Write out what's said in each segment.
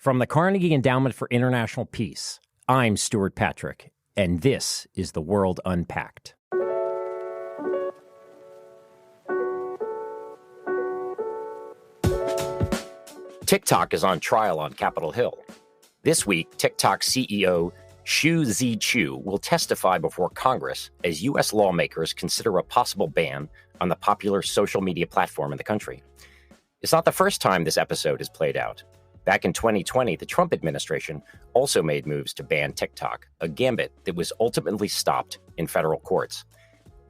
From the Carnegie Endowment for International Peace, I'm Stuart Patrick, and this is The World Unpacked. TikTok is on trial on Capitol Hill. This week, TikTok CEO Xu Zhiqiu will testify before Congress as U.S. lawmakers consider a possible ban on the popular social media platform in the country. It's not the first time this episode is played out. Back in 2020, the Trump administration also made moves to ban TikTok, a gambit that was ultimately stopped in federal courts.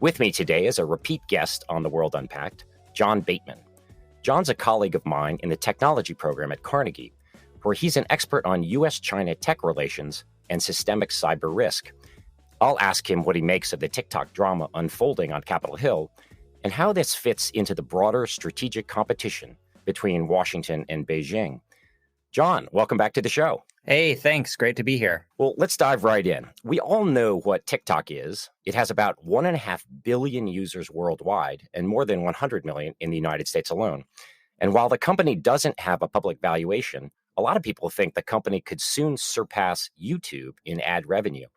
With me today is a repeat guest on The World Unpacked, John Bateman. John's a colleague of mine in the technology program at Carnegie, where he's an expert on U.S.-China tech relations and systemic cyber risk. I'll ask him what he makes of the TikTok drama unfolding on Capitol Hill and how this fits into the broader strategic competition between Washington and Beijing. John, welcome back to the show. Hey, thanks. Great to be here. Well, let's dive right in. We all know what TikTok is. It has about 1.5 billion users worldwide and more than 100 million in the United States alone. And while the company doesn't have a public valuation, a lot of people think the company could soon surpass YouTube in ad revenue.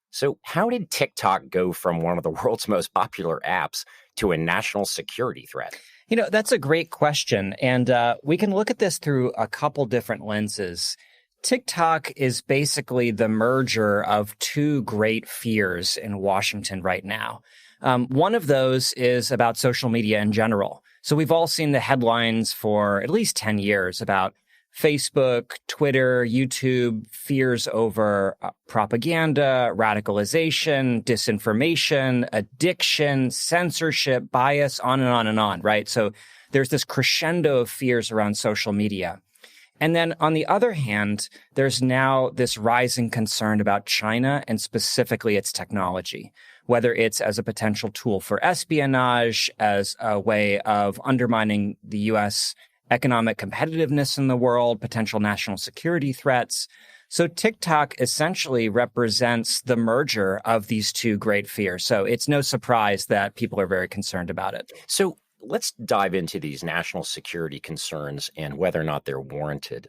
So how did TikTok go from one of the world's most popular apps to a national security threat? You know, that's a great question. And we can look at this through a couple different lenses. TikTok is basically the merger of two great fears in Washington right now. One of those is about social media in general. So we've all seen the headlines for at least 10 years about Facebook, Twitter, YouTube, fears over propaganda, radicalization, disinformation, addiction, censorship, bias, on and on and on, right? So there's this crescendo of fears around social media. And then on the other hand, there's now this rising concern about China and specifically its technology, whether it's as a potential tool for espionage, as a way of undermining the U.S. economic competitiveness in the world, potential national security threats. So TikTok essentially represents the merger of these two great fears. So it's no surprise that people are very concerned about it. So let's dive into these national security concerns and whether or not they're warranted.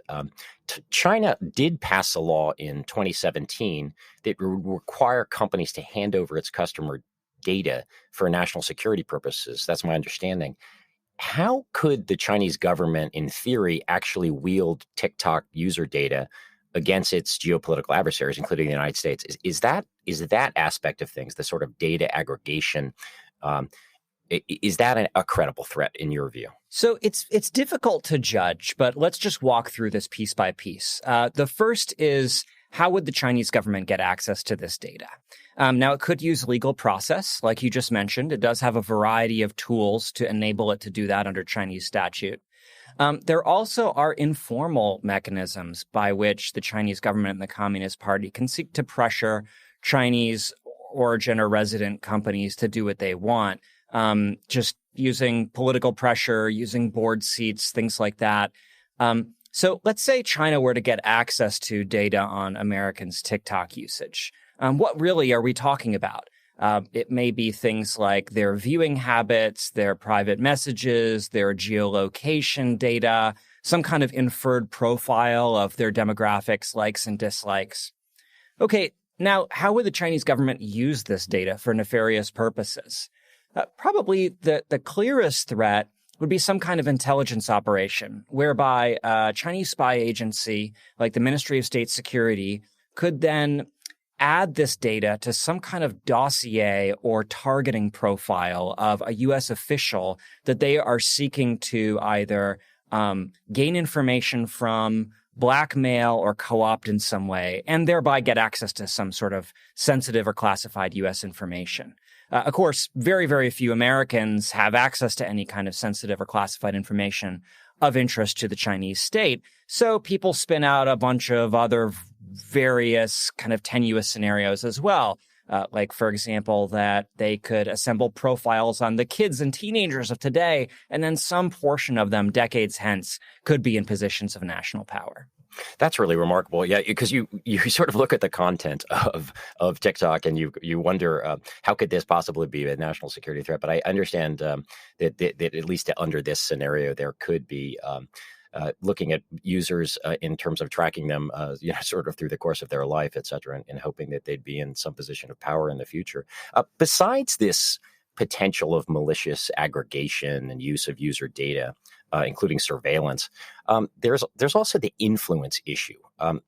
China did pass a law in 2017 that would require companies to hand over its customer data for national security purposes. That's my understanding. How could the Chinese government, in theory, actually wield TikTok user data against its geopolitical adversaries, including the United States? Is that aspect of things, the sort of data aggregation, is that a credible threat in your view? So it's difficult to judge, but let's just walk through this piece by piece. The first is, how would the Chinese government get access to this data? Now, it could use legal process, like you just mentioned. It does have a variety of tools to enable it to do that under Chinese statute. There also are informal mechanisms by which the Chinese government and the Communist Party can seek to pressure Chinese origin or resident companies to do what they want, just using political pressure, using board seats, things like that. So let's say China were to get access to data on Americans' TikTok usage. What really are we talking about? It may be things like their viewing habits, their private messages, their geolocation data, some kind of inferred profile of their demographics, likes and dislikes. Okay, now how would the Chinese government use this data for nefarious purposes? Probably the clearest threat would be some kind of intelligence operation whereby a Chinese spy agency like the Ministry of State Security could then add this data to some kind of dossier or targeting profile of a U.S. official that they are seeking to either gain information from, blackmail, or co-opt in some way, and thereby get access to some sort of sensitive or classified U.S. information. Of course, very, very few Americans have access to any kind of sensitive or classified information of interest to the Chinese state. So people spin out a bunch of other various kind of tenuous scenarios as well. Like, for example, that they could assemble profiles on the kids and teenagers of today, and then some portion of them decades hence could be in positions of national power. That's really remarkable. Yeah, because you sort of look at the content of TikTok and you wonder how could this possibly be a national security threat? But I understand that at least under this scenario, there could be looking at users in terms of tracking them, sort of through the course of their life, et cetera, and hoping that they'd be in some position of power in the future. Besides this potential of malicious aggregation and use of user data, including surveillance, there's also the influence issue.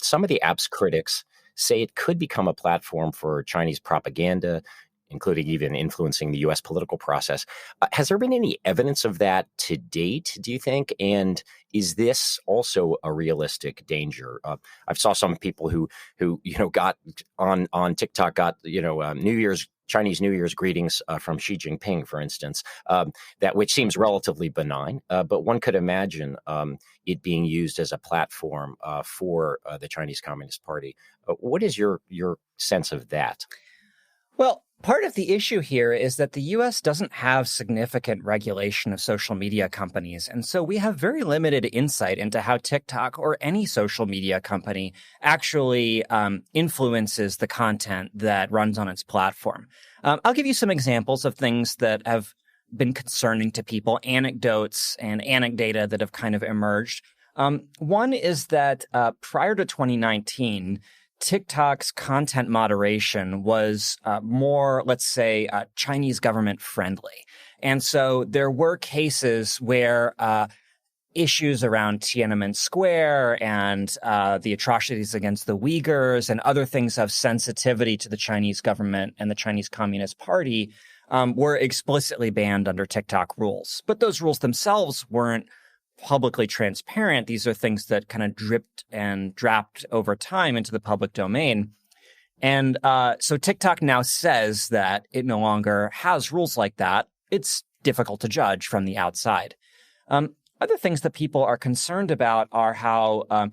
Some of the app's critics say it could become a platform for Chinese propaganda, including even influencing the U.S. political process. Has there been any evidence of that to date, do you think? And is this also a realistic danger? I've saw some people who got on TikTok, got Chinese New Year's greetings from Xi Jinping, for instance, which seems relatively benign, but one could imagine it being used as a platform for the Chinese Communist Party. What is your sense of that? Well, part of the issue here is that the U.S. doesn't have significant regulation of social media companies, and so we have very limited insight into how TikTok or any social media company actually influences the content that runs on its platform. I'll give you some examples of things that have been concerning to people, anecdotes and anecdata that have kind of emerged. One is that prior to 2019, TikTok's content moderation was more, let's say, Chinese government friendly. And so there were cases where issues around Tiananmen Square and the atrocities against the Uyghurs and other things of sensitivity to the Chinese government and the Chinese Communist Party were explicitly banned under TikTok rules. But those rules themselves weren't publicly transparent. These are things that kind of dripped and dropped over time into the public domain. And so TikTok now says that it no longer has rules like that. It's difficult to judge from the outside. Other things that people are concerned about are how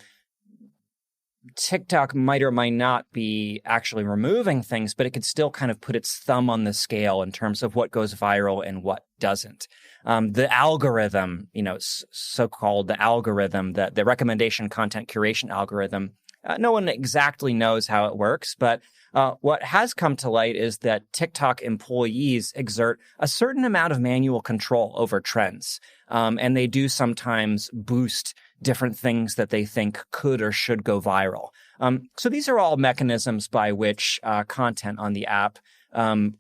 TikTok might or might not be actually removing things, but it could still kind of put its thumb on the scale in terms of what goes viral and what doesn't. The algorithm, so-called the algorithm, the recommendation content curation algorithm, no one exactly knows how it works, but what has come to light is that TikTok employees exert a certain amount of manual control over trends, and they do sometimes boost different things that they think could or should go viral. So these are all mechanisms by which content on the app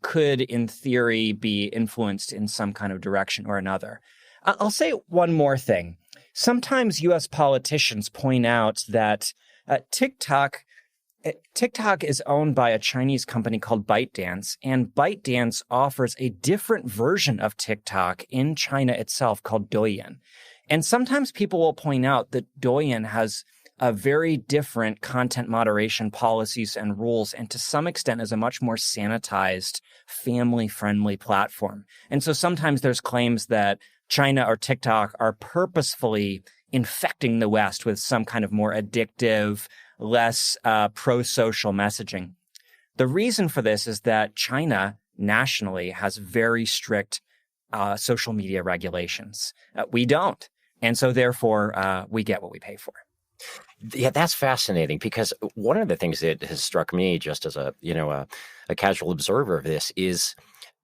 could, in theory, be influenced in some kind of direction or another. I'll say one more thing. Sometimes U.S. politicians point out that TikTok is owned by a Chinese company called ByteDance, and ByteDance offers a different version of TikTok in China itself called Douyin. And sometimes people will point out that Douyin has a very different content moderation policies and rules, and to some extent is a much more sanitized, family-friendly platform. And so sometimes there's claims that China or TikTok are purposefully infecting the West with some kind of more addictive, less pro-social messaging. The reason for this is that China nationally has very strict social media regulations. We don't. And so therefore, we get what we pay for. Yeah, that's fascinating, because one of the things that has struck me just as a casual observer of this is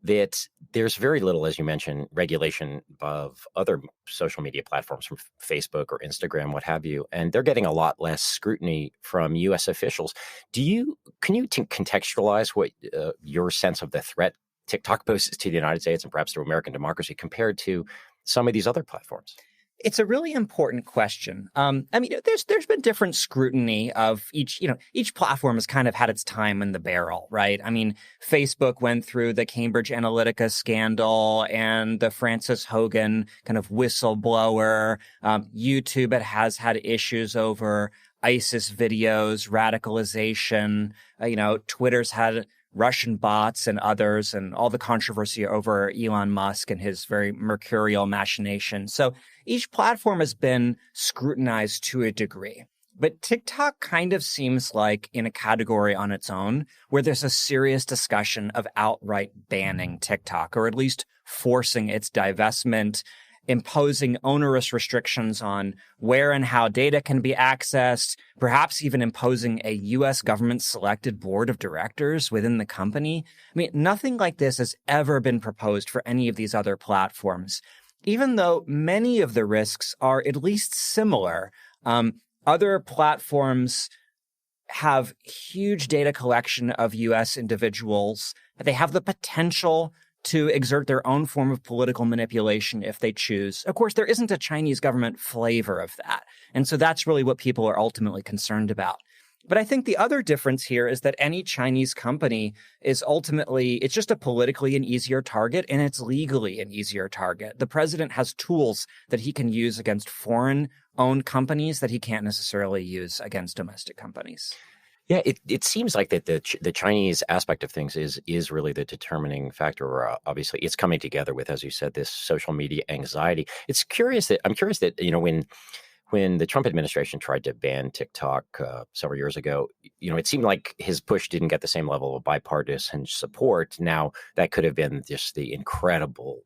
that there's very little, as you mentioned, regulation of other social media platforms from Facebook or Instagram, what have you, and they're getting a lot less scrutiny from U.S. officials. Can you contextualize what your sense of the threat TikTok poses to the United States and perhaps to American democracy compared to some of these other platforms? It's a really important question. There's been different scrutiny of each platform has kind of had its time in the barrel, right? I mean, Facebook went through the Cambridge Analytica scandal and the Francis Hogan kind of whistleblower. YouTube has had issues over ISIS videos, radicalization. Twitter's had Russian bots and others, and all the controversy over Elon Musk and his very mercurial machination. So each platform has been scrutinized to a degree. But TikTok kind of seems like in a category on its own where there's a serious discussion of outright banning TikTok, or at least forcing its divestment, imposing onerous restrictions on where and how data can be accessed, perhaps even imposing a U.S. government-selected board of directors within the company. I mean, nothing like this has ever been proposed for any of these other platforms. even though many of the risks are at least similar. Other platforms have huge data collection of U.S. individuals. They have the potential to exert their own form of political manipulation if they choose. Of course, there isn't a Chinese government flavor of that. And so that's really what people are ultimately concerned about. But I think the other difference here is that any Chinese company is ultimately, it's just a politically an easier target, and it's legally an easier target. The president has tools that he can use against foreign-owned companies that he can't necessarily use against domestic companies. Yeah, it seems like that the Chinese aspect of things is really the determining factor. Obviously, it's coming together with, as you said, this social media anxiety. I'm curious that when the Trump administration tried to ban TikTok several years ago, it seemed like his push didn't get the same level of bipartisan support. Now, that could have been just the incredible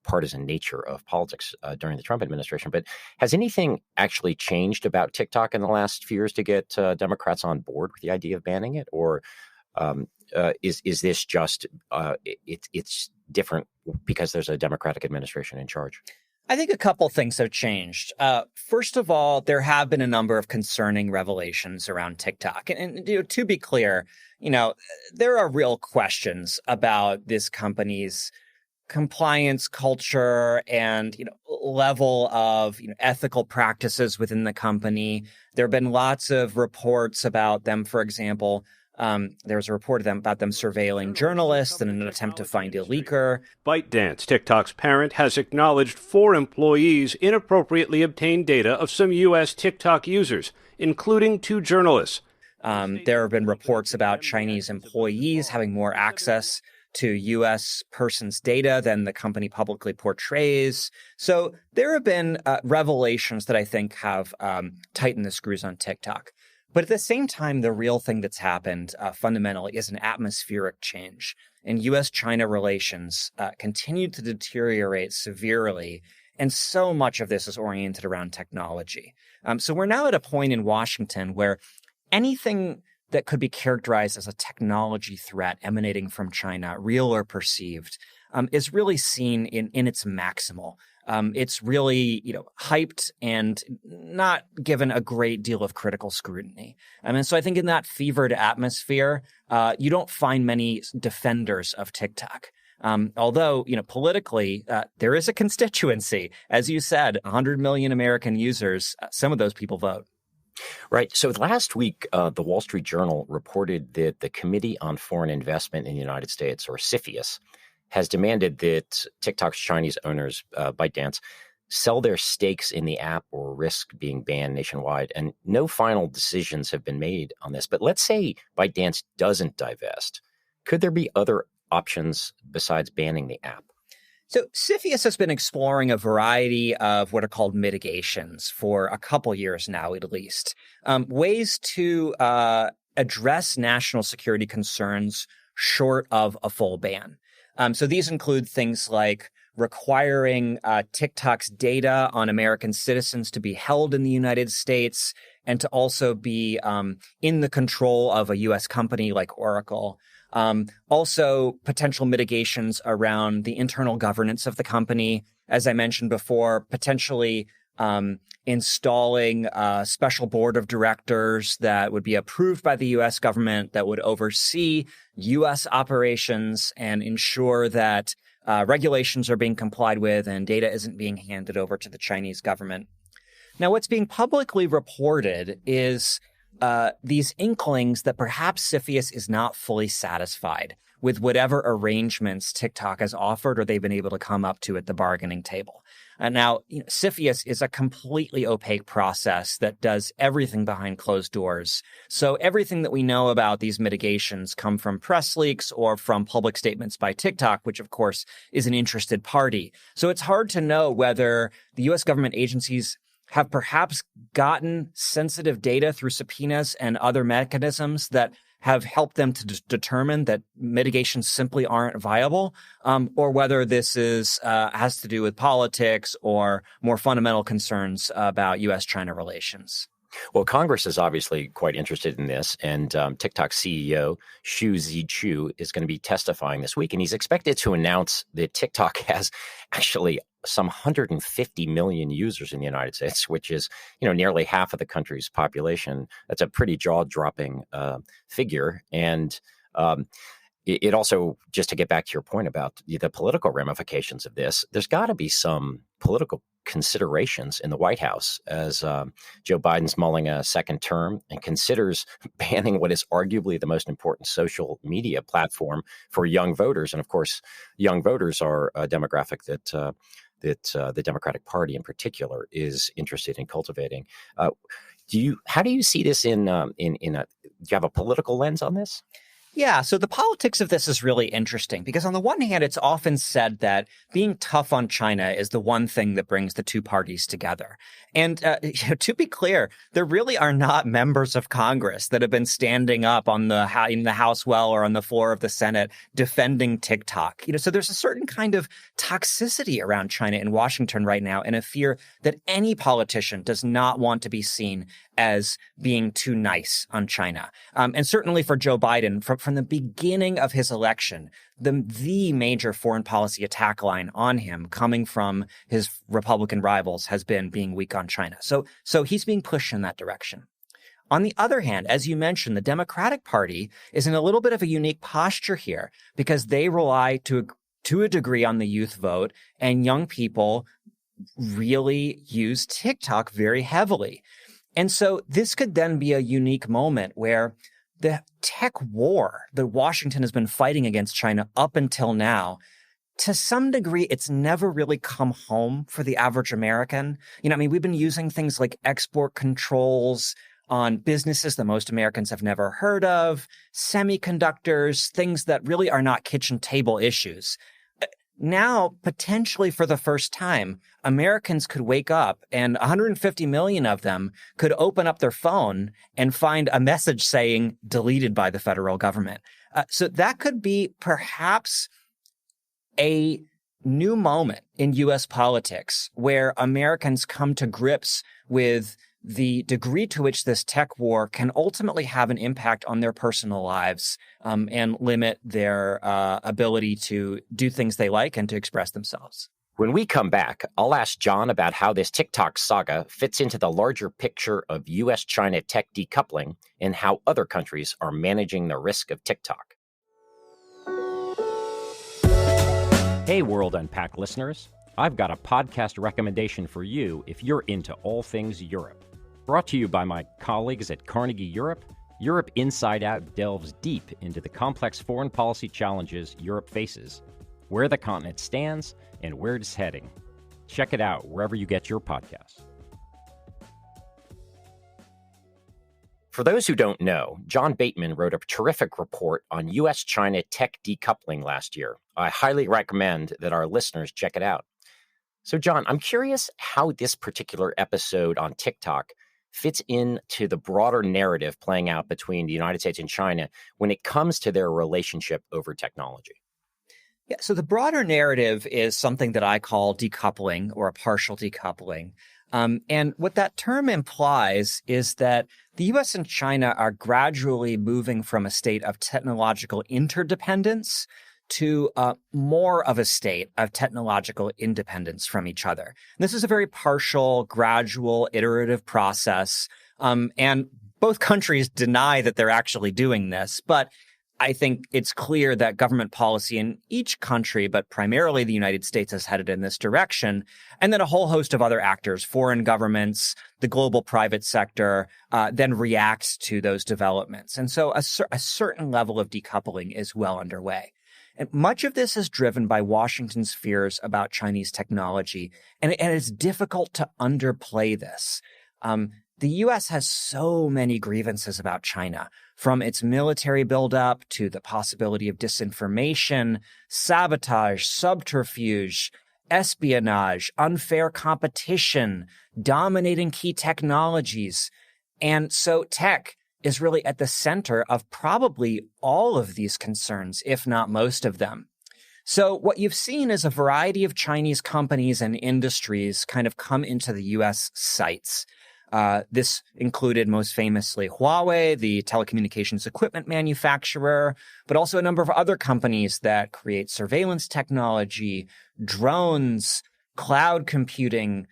partisan nature of politics during the Trump administration. But has anything actually changed about TikTok in the last few years to get Democrats on board with the idea of banning it? Or is this just it's different because there's a Democratic administration in charge? I think a couple things have changed. First of all, there have been a number of concerning revelations around TikTok. And to be clear, there are real questions about this company's compliance culture and level of ethical practices within the company. There have been lots of reports about them, for example. There was a report about them surveilling journalists in an attempt to find a leaker. ByteDance, TikTok's parent, has acknowledged 4 employees inappropriately obtained data of some U.S. TikTok users, including 2 journalists. There have been reports about Chinese employees having more access to U.S. persons' data than the company publicly portrays. So there have been revelations that I think have tightened the screws on TikTok. But at the same time, the real thing that's happened fundamentally is an atmospheric change. And U.S.-China relations continue to deteriorate severely. And so much of this is oriented around technology. So we're now at a point in Washington where anything that could be characterized as a technology threat emanating from China, real or perceived, is really seen in its maximal. It's really, hyped and not given a great deal of critical scrutiny. And so I think in that fevered atmosphere, you don't find many defenders of TikTok. Although, politically, there is a constituency. As you said, 100 million American users, some of those people vote. Right. So last week, the Wall Street Journal reported that the Committee on Foreign Investment in the United States, or CFIUS, has demanded that TikTok's Chinese owners, ByteDance, sell their stakes in the app or risk being banned nationwide. And no final decisions have been made on this. But let's say ByteDance doesn't divest. Could there be other options besides banning the app? So CFIUS has been exploring a variety of what are called mitigations for a couple years now, at least. Ways to address national security concerns short of a full ban. So these include things like requiring TikTok's data on American citizens to be held in the United States and to also be in the control of a U.S. company like Oracle. Also, potential mitigations around the internal governance of the company. As I mentioned before, potentially installing a special board of directors that would be approved by the U.S. government that would oversee U.S. operations and ensure that regulations are being complied with and data isn't being handed over to the Chinese government. Now, what's being publicly reported is these inklings that perhaps CFIUS is not fully satisfied with whatever arrangements TikTok has offered or they've been able to come up to at the bargaining table. Now, CFIUS is a completely opaque process that does everything behind closed doors. So everything that we know about these mitigations come from press leaks or from public statements by TikTok, which of course is an interested party. So it's hard to know whether the U.S. government agencies have perhaps gotten sensitive data through subpoenas and other mechanisms that have helped them to determine that mitigations simply aren't viable, or whether this is has to do with politics or more fundamental concerns about U.S.-China relations. Well, Congress is obviously quite interested in this, and TikTok CEO Xu Zichu is going to be testifying this week, and he's expected to announce that TikTok has actually some 150 million users in the United States, which is, nearly half of the country's population. That's a pretty jaw-dropping figure. And it also, just to get back to your point about the political ramifications of this, there's got to be some political considerations in the White House as Joe Biden's mulling a second term and considers banning what is arguably the most important social media platform for young voters. And of course, young voters are a demographic that the Democratic Party in particular is interested in cultivating. How do you see this do you have a political lens on this? Yeah, so the politics of this is really interesting because on the one hand, it's often said that being tough on China is the one thing that brings the two parties together. And to be clear, there really are not members of Congress that have been standing up in the House or on the floor of the Senate defending TikTok. So there's a certain kind of toxicity around China in Washington right now and a fear that any politician does not want to be seen as being too nice on China. And certainly for Joe Biden, from the beginning of his election, the major foreign policy attack line on him coming from his Republican rivals has been being weak on China. So he's being pushed in that direction. On the other hand, as you mentioned, the Democratic Party is in a little bit of a unique posture here because they rely to a degree on the youth vote, and young people really use TikTok very heavily. And so this could then be a unique moment where the tech war that Washington has been fighting against China up until now, to some degree, it's never really come home for the average American. We've been using things like export controls on businesses that most Americans have never heard of, semiconductors, things that really are not kitchen table issues. Now, potentially for the first time, Americans could wake up and 150 million of them could open up their phone and find a message saying deleted by the federal government. So that could be perhaps a new moment in U.S. politics where Americans come to grips with the degree to which this tech war can ultimately have an impact on their personal lives and limit their ability to do things they like and to express themselves. When we come back, I'll ask John about how this TikTok saga fits into the larger picture of U.S.-China tech decoupling and how other countries are managing the risk of TikTok. Hey, World Unpacked listeners. I've got a podcast recommendation for you if you're into all things Europe. Brought to you by my colleagues at Carnegie Europe, Europe Inside Out delves deep into the complex foreign policy challenges Europe faces, where the continent stands, and where it's heading. Check it out wherever you get your podcasts. For those who don't know, John Bateman wrote a terrific report on U.S.-China tech decoupling last year. I highly recommend that our listeners check it out. So, John, I'm curious how this particular episode on TikTok fits into the broader narrative playing out between the United States and China when it comes to their relationship over technology. Yeah, so the broader narrative is something that I call decoupling or a partial decoupling. And what that term implies is that the U.S. and China are gradually moving from a state of technological interdependence to more of a state of technological independence from each other. And this is a very partial, gradual, iterative process. And both countries deny that they're actually doing this. But I think it's clear that government policy in each country, but primarily the United States, has headed in this direction. And then a whole host of other actors, foreign governments, the global private sector, then reacts to those developments. And so a certain level of decoupling is well underway. And much of this is driven by Washington's fears about Chinese technology, and it's difficult to underplay this. The U.S. has so many grievances about China, from its military buildup to the possibility of disinformation, sabotage, subterfuge, espionage, unfair competition, dominating key technologies. And so tech is really at the center of probably all of these concerns, if not most of them. So what you've seen is a variety of Chinese companies and industries kind of come into the U.S. sites. This included most famously Huawei, the telecommunications equipment manufacturer, but also a number of other companies that create surveillance technology, drones, cloud computing,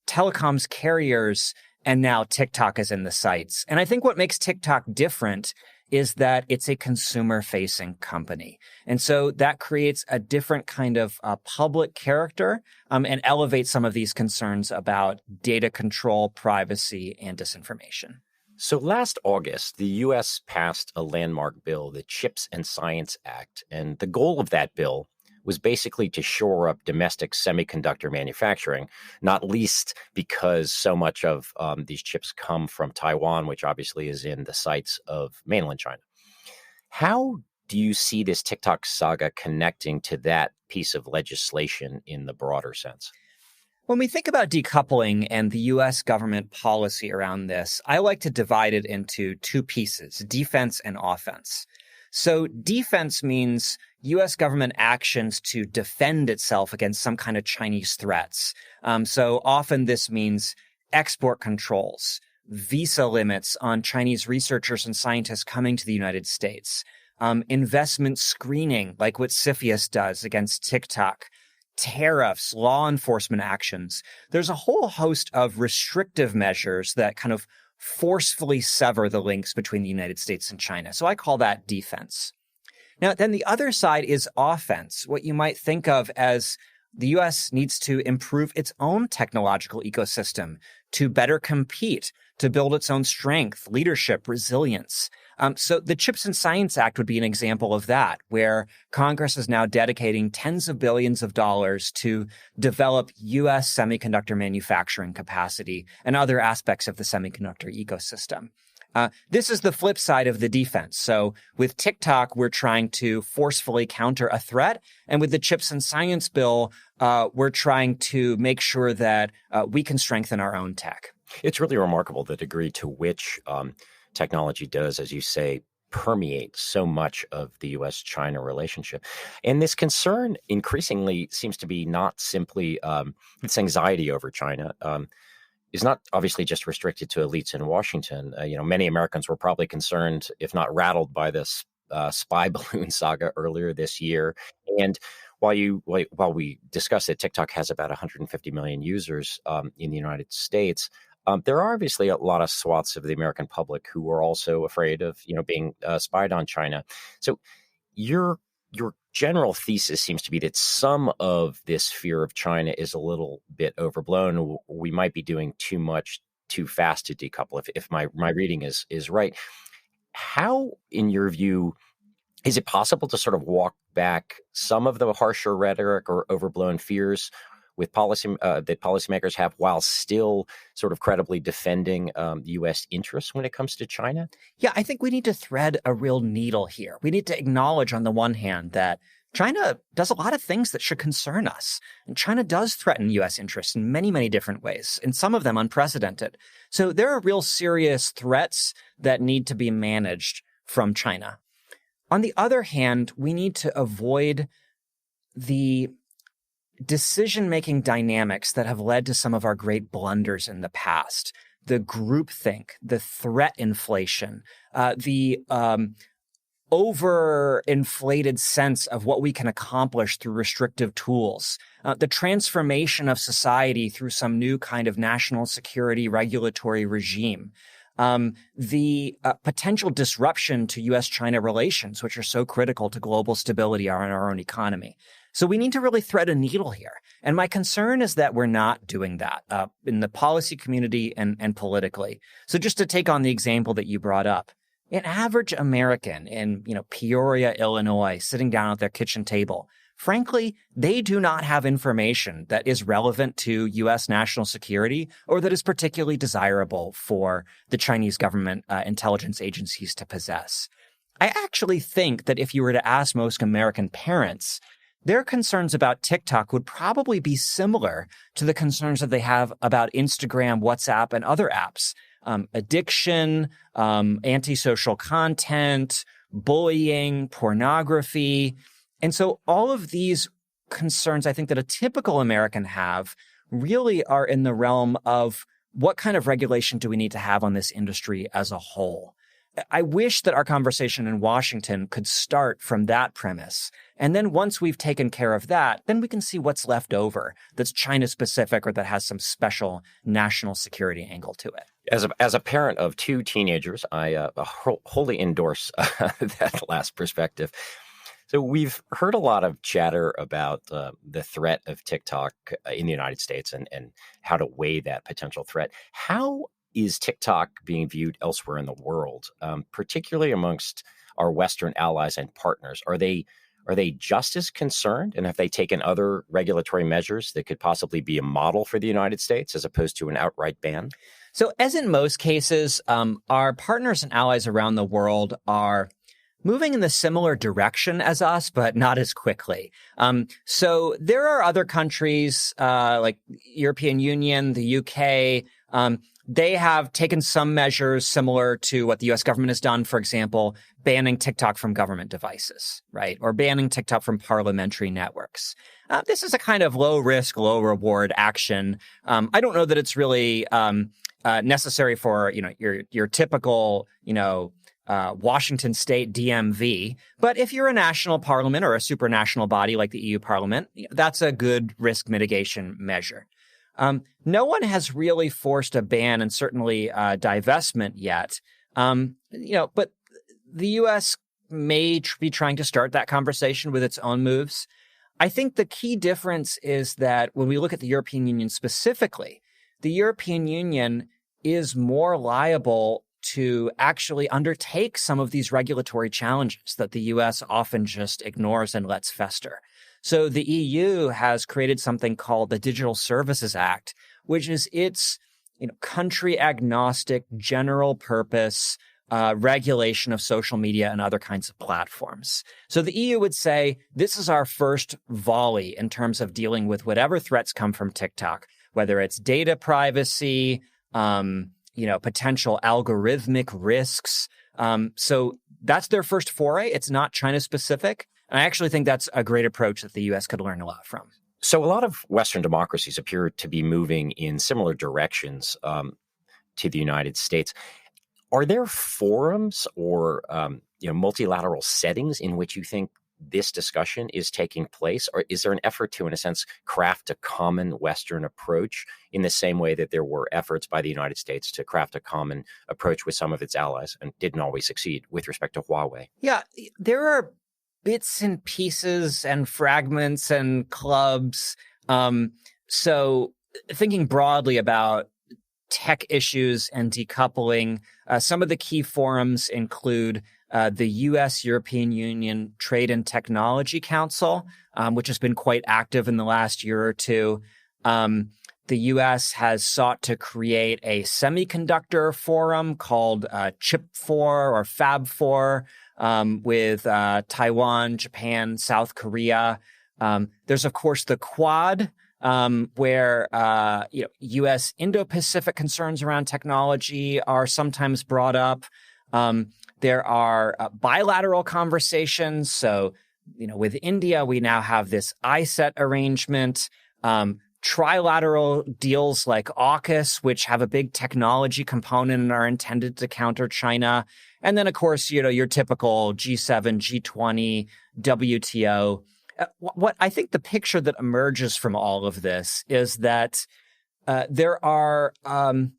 telecoms carriers, and now TikTok is in the sights. And I think what makes TikTok different is that it's a consumer-facing company. And so that creates a different kind of public character and elevates some of these concerns about data control, privacy, and disinformation. So last August, the U.S. passed a landmark bill, the CHIPS and Science Act. And the goal of that bill was basically to shore up domestic semiconductor manufacturing, not least because so much of these chips come from Taiwan, which obviously is in the sights of mainland China. How do you see this TikTok saga connecting to that piece of legislation in the broader sense? When we think about decoupling and the U.S. government policy around this, I like to divide it into two pieces, defense and offense. So defense means U.S. government actions to defend itself against some kind of Chinese threats. So often this means export controls, visa limits on Chinese researchers and scientists coming to the United States, investment screening, like what CFIUS does against TikTok, tariffs, law enforcement actions. There's a whole host of restrictive measures that kind of forcefully sever the links between the United States and China. So I call that defense. Now, then the other side is offense, what you might think of as the U.S. needs to improve its own technological ecosystem to better compete, to build its own strength, leadership, resilience. So the CHIPS and Science Act would be an example of that, where Congress is now dedicating tens of billions of dollars to develop U.S. semiconductor manufacturing capacity and other aspects of the semiconductor ecosystem. This is the flip side of the defense. So with TikTok, we're trying to forcefully counter a threat. And with the CHIPS and Science Bill, we're trying to make sure that we can strengthen our own tech. It's really remarkable the degree to which technology does, as you say, permeate so much of the U.S.-China relationship. And this concern increasingly seems to be not simply its anxiety over China. Is not obviously just restricted to elites in Washington. Many Americans were probably concerned, if not rattled, by this spy balloon saga earlier this year. And while we discussed that TikTok has about 150 million users in the United States, there are obviously a lot of swaths of the American public who are also afraid of, being spied on China. So your general thesis seems to be that some of this fear of China is a little bit overblown. We might be doing too much too fast to decouple, if my reading is right. How, in your view, is it possible to sort of walk back some of the harsher rhetoric or overblown fears with that policymakers have while still sort of credibly defending the U.S. interests when it comes to China? Yeah, I think we need to thread a real needle here. We need to acknowledge on the one hand that China does a lot of things that should concern us. And China does threaten U.S. interests in many, many different ways, and some of them unprecedented. So there are real serious threats that need to be managed from China. On the other hand, we need to avoid the decision-making dynamics that have led to some of our great blunders in the past. The groupthink, the threat inflation, the overinflated sense of what we can accomplish through restrictive tools, the transformation of society through some new kind of national security regulatory regime, the potential disruption to U.S.-China relations, which are so critical to global stability in our own economy. So we need to really thread a needle here. And my concern is that we're not doing that in the policy community and politically. So just to take on the example that you brought up, an average American in, Peoria, Illinois, sitting down at their kitchen table, frankly, they do not have information that is relevant to U.S. national security or that is particularly desirable for the Chinese government intelligence agencies to possess. I actually think that if you were to ask most American parents, their concerns about TikTok would probably be similar to the concerns that they have about Instagram, WhatsApp, and other apps. Addiction, antisocial content, bullying, pornography. And so all of these concerns, I think, that a typical American have really are in the realm of what kind of regulation do we need to have on this industry as a whole? I wish that our conversation in Washington could start from that premise. And then once we've taken care of that, then we can see what's left over that's China-specific or that has some special national security angle to it. As a parent of two teenagers, I wholly endorse that last perspective. So we've heard a lot of chatter about the threat of TikTok in the United States and how to weigh that potential threat. How is TikTok being viewed elsewhere in the world, particularly amongst our Western allies and partners? Are they just as concerned, and have they taken other regulatory measures that could possibly be a model for the United States as opposed to an outright ban? So as in most cases, our partners and allies around the world are moving in the similar direction as us, but not as quickly. So there are other countries like European Union, the UK. They have taken some measures similar to what the U.S. government has done, for example, banning TikTok from government devices, right? Or banning TikTok from parliamentary networks. This is a kind of low risk, low reward action. I don't know that it's really necessary for, your typical, Washington state DMV. But if you're a national parliament or a supranational body like the EU Parliament, that's a good risk mitigation measure. No one has really forced a ban and certainly divestment yet. But the U.S. may be trying to start that conversation with its own moves. I think the key difference is that when we look at the European Union specifically, the European Union is more liable to actually undertake some of these regulatory challenges that the U.S. often just ignores and lets fester. So the EU has created something called the Digital Services Act, which is its country agnostic, general purpose regulation of social media and other kinds of platforms. So the EU would say, this is our first volley in terms of dealing with whatever threats come from TikTok, whether it's data privacy, potential algorithmic risks. So that's their first foray. It's not China specific. And I actually think that's a great approach that the U.S. could learn a lot from. So a lot of Western democracies appear to be moving in similar directions to the United States. Are there forums or multilateral settings in which you think this discussion is taking place? Or is there an effort to, in a sense, craft a common Western approach in the same way that there were efforts by the United States to craft a common approach with some of its allies and didn't always succeed with respect to Huawei? Yeah, there are bits and pieces and fragments and clubs. So thinking broadly about tech issues and decoupling, some of the key forums include the U.S. European Union Trade and Technology Council, which has been quite active in the last year or two. The U.S. has sought to create a semiconductor forum called Chip4 or Fab4 with Taiwan, Japan, South Korea. There's, of course, the Quad, where U.S. Indo-Pacific concerns around technology are sometimes brought up. There are bilateral conversations. So, with India, we now have this ISET arrangement. Trilateral deals like AUKUS, which have a big technology component and are intended to counter China. And then, of course, your typical G7, G20, WTO. What I think the picture that emerges from all of this is that there are the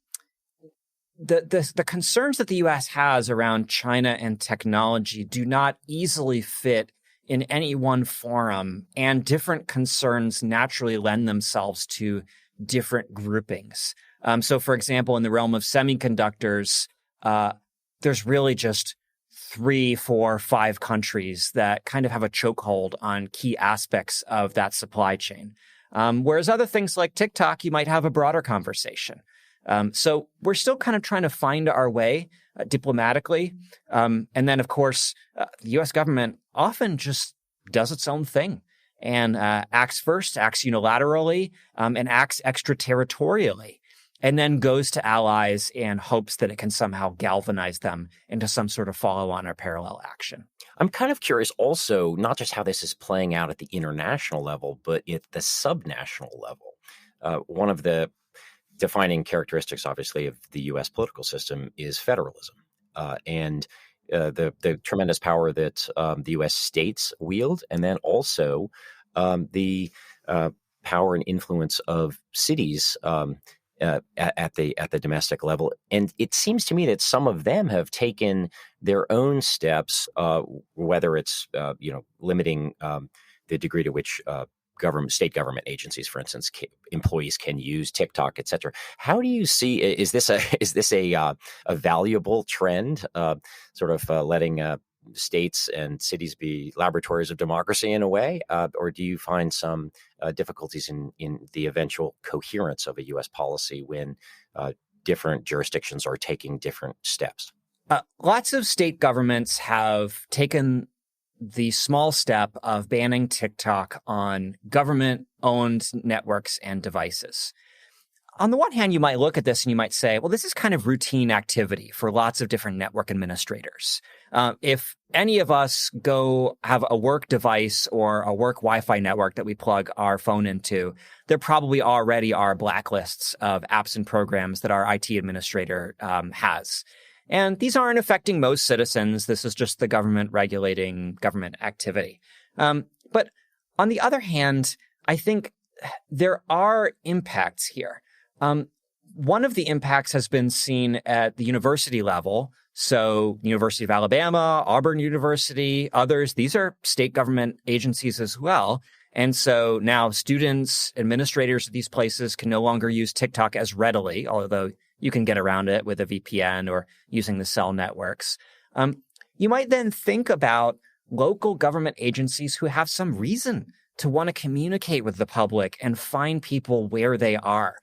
concerns that the U.S. has around China and technology do not easily fit in any one forum, and different concerns naturally lend themselves to different groupings. So, for example, in the realm of semiconductors, there's really just 3, 4, 5 countries that kind of have a chokehold on key aspects of that supply chain. Whereas other things like TikTok, you might have a broader conversation. So we're still kind of trying to find our way diplomatically. And then, of course, the U.S. government often just does its own thing and acts first, acts unilaterally, and acts extraterritorially, and then goes to allies and hopes that it can somehow galvanize them into some sort of follow-on or parallel action. I'm kind of curious also, not just how this is playing out at the international level, but at the subnational level. One of the defining characteristics, obviously, of the U.S. political system is federalism. and the tremendous power that the U.S. states wield, and then also the power and influence of cities at the domestic level. And it seems to me that some of them have taken their own steps, whether it's limiting the degree to which state government agencies, for instance, employees can use TikTok, et cetera. How do you see, is this a valuable trend, sort of letting states and cities be laboratories of democracy in a way, or do you find some difficulties in the eventual coherence of a U.S. policy when different jurisdictions are taking different steps? Lots of state governments have taken the small step of banning TikTok on government-owned networks and devices. On the one hand, you might look at this and you might say, well, this is kind of routine activity for lots of different network administrators. If any of us go have a work device or a work Wi-Fi network that we plug our phone into, there probably already are blacklists of apps and programs that our IT administrator has. And these aren't affecting most citizens. This is just the government regulating government activity. But on the other hand, I think there are impacts here. One of the impacts has been seen at the university level. So University of Alabama, Auburn University, others, these are state government agencies as well. And so now students, administrators of these places can no longer use TikTok as readily, although you can get around it with a VPN or using the cell networks. You might then think about local government agencies who have some reason to want to communicate with the public and find people where they are.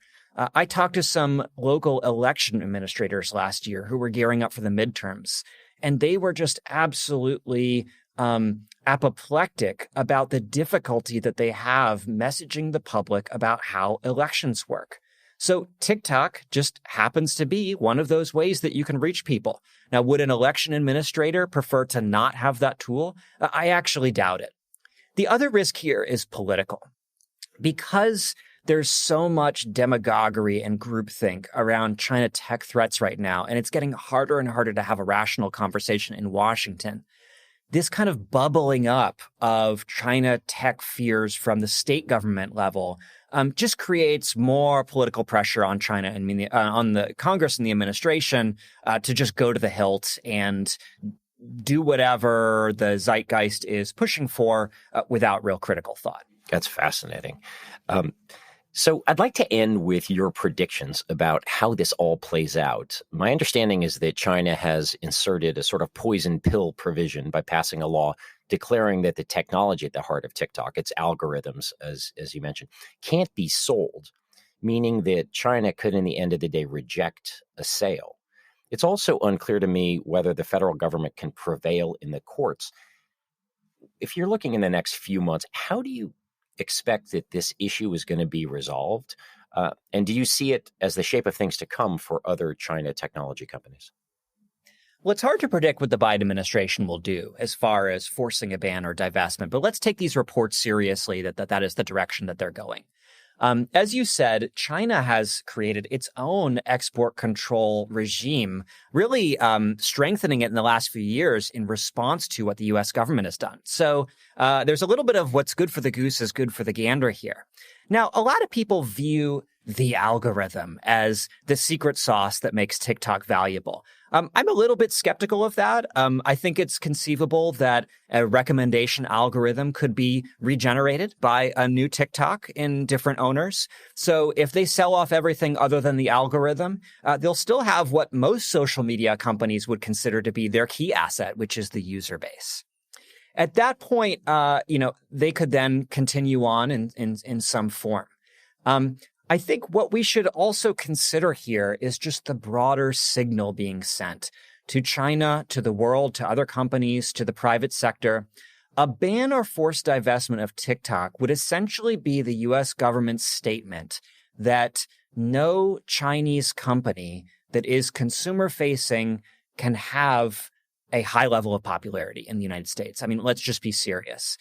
I talked to some local election administrators last year who were gearing up for the midterms, and they were just absolutely apoplectic about the difficulty that they have messaging the public about how elections work. So TikTok just happens to be one of those ways that you can reach people. Now, would an election administrator prefer to not have that tool? I actually doubt it. The other risk here is political. Because there's so much demagoguery and groupthink around China tech threats right now, and it's getting harder and harder to have a rational conversation in Washington. This kind of bubbling up of China tech fears from the state government level just creates more political pressure on China and on the Congress and the administration to just go to the hilt and do whatever the zeitgeist is pushing for without real critical thought. That's fascinating. So I'd like to end with your predictions about how this all plays out. My understanding is that China has inserted a sort of poison pill provision by passing a law declaring that the technology at the heart of TikTok, its algorithms, as you mentioned, can't be sold, meaning that China could, in the end of the day, reject a sale. It's also unclear to me whether the federal government can prevail in the courts. If you're looking in the next few months, how do you expect that this issue is going to be resolved? And do you see it as the shape of things to come for other China technology companies? Well, it's hard to predict what the Biden administration will do as far as forcing a ban or divestment, but let's take these reports seriously that is the direction that they're going. As you said, China has created its own export control regime, really strengthening it in the last few years in response to what the U.S. government has done. So there's a little bit of what's good for the goose is good for the gander here. Now, a lot of people view the algorithm as the secret sauce that makes TikTok valuable. I'm a little bit skeptical of that. I think it's conceivable that a recommendation algorithm could be regenerated by a new TikTok in different owners. So if they sell off everything other than the algorithm, they'll still have what most social media companies would consider to be their key asset, which is the user base. At that point, they could then continue on in some form. I think what we should also consider here is just the broader signal being sent to China, to the world, to other companies, to the private sector. A ban or forced divestment of TikTok would essentially be the U.S. government's statement that no Chinese company that is consumer-facing can have a high level of popularity in the United States. I mean, let's just be serious.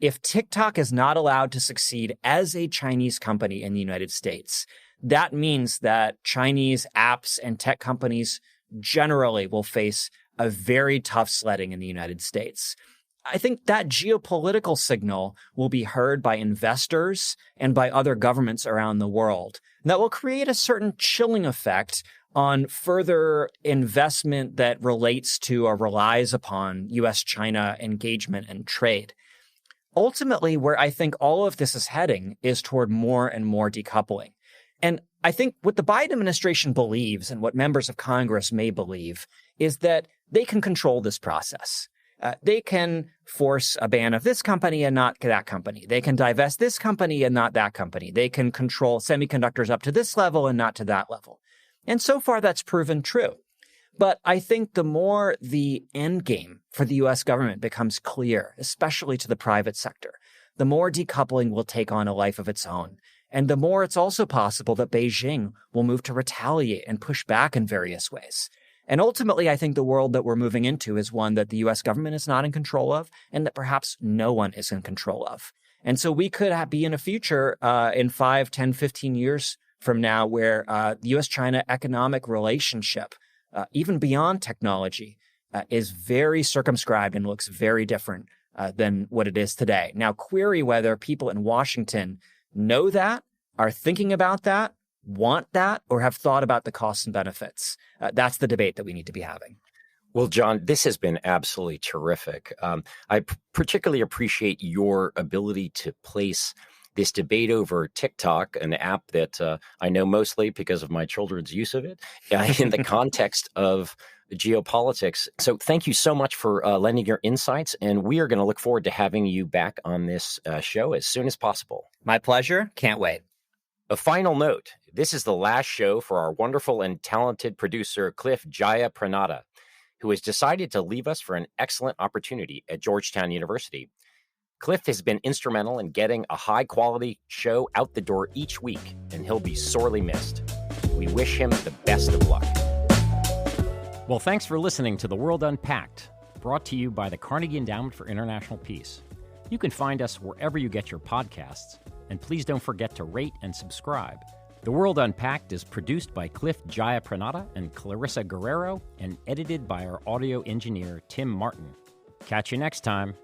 If TikTok is not allowed to succeed as a Chinese company in the United States, that means that Chinese apps and tech companies generally will face a very tough sledding in the United States. I think that geopolitical signal will be heard by investors and by other governments around the world. And that will create a certain chilling effect on further investment that relates to or relies upon U.S.-China engagement and trade. Ultimately, where I think all of this is heading is toward more and more decoupling. And I think what the Biden administration believes and what members of Congress may believe is that they can control this process. They can force a ban of this company and not that company. They can divest this company and not that company. They can control semiconductors up to this level and not to that level. And so far, that's proven true. But I think the more the end game for the U.S. government becomes clear, especially to the private sector, the more decoupling will take on a life of its own. And the more it's also possible that Beijing will move to retaliate and push back in various ways. And ultimately, I think the world that we're moving into is one that the U.S. government is not in control of and that perhaps no one is in control of. And so we could be in a future in 5, 10, 15 years from now where the U.S.-China economic relationship, even beyond technology, is very circumscribed and looks very different than what it is today. Now, query whether people in Washington know that, are thinking about that, want that, or have thought about the costs and benefits. That's the debate that we need to be having. Well, John, this has been absolutely terrific. I particularly appreciate your ability to place this debate over TikTok, an app that I know mostly because of my children's use of it, in the context of geopolitics. So thank you so much for lending your insights, and we are going to look forward to having you back on this show as soon as possible. My pleasure. Can't wait. A final note, this is the last show for our wonderful and talented producer, Cliff Jayapranada, who has decided to leave us for an excellent opportunity at Georgetown University. Cliff has been instrumental in getting a high-quality show out the door each week, and he'll be sorely missed. We wish him the best of luck. Well, thanks for listening to The World Unpacked, brought to you by the Carnegie Endowment for International Peace. You can find us wherever you get your podcasts, and please don't forget to rate and subscribe. The World Unpacked is produced by Cliff Jayapranada and Clarissa Guerrero and edited by our audio engineer, Tim Martin. Catch you next time.